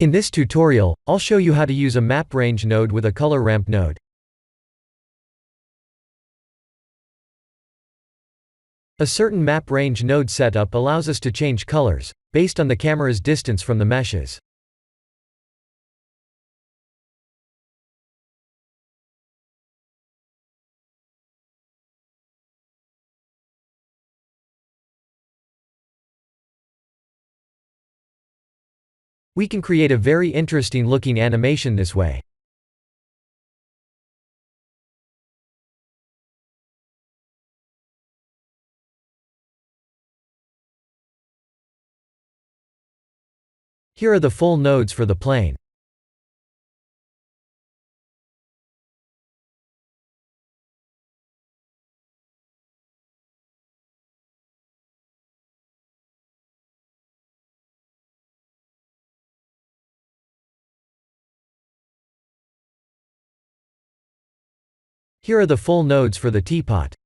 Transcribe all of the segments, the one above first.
In this tutorial, I'll show you how to use a map range node with a color ramp node. A certain map range node setup allows us to change colors, based on the camera's distance from the meshes. We can create a very interesting looking animation this way. Here are the full nodes for the plane. Here are the full nodes for the teapot.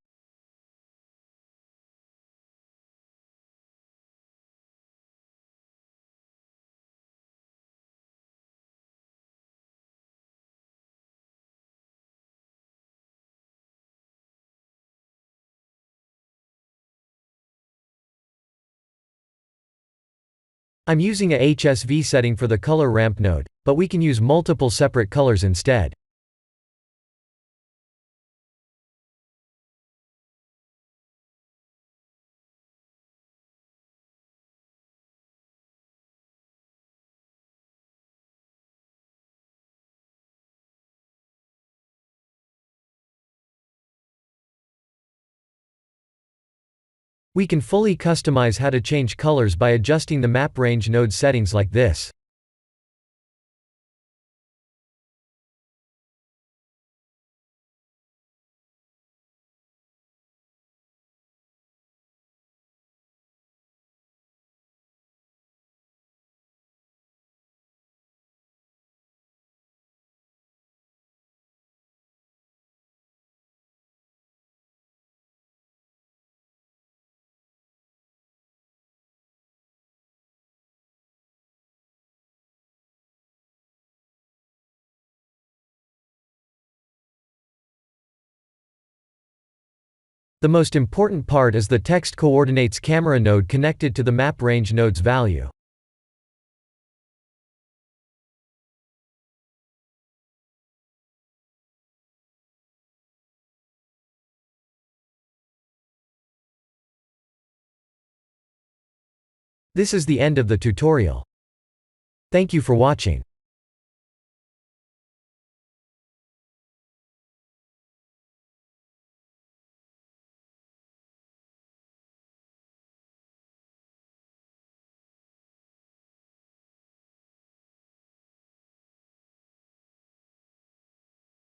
I'm using a HSV setting for the color ramp node, but we can use multiple separate colors instead. We can fully customize how to change colors by adjusting the map range node settings like this. The most important part is the text coordinates camera node connected to the map range node's value. This is the end of the tutorial. Thank you for watching.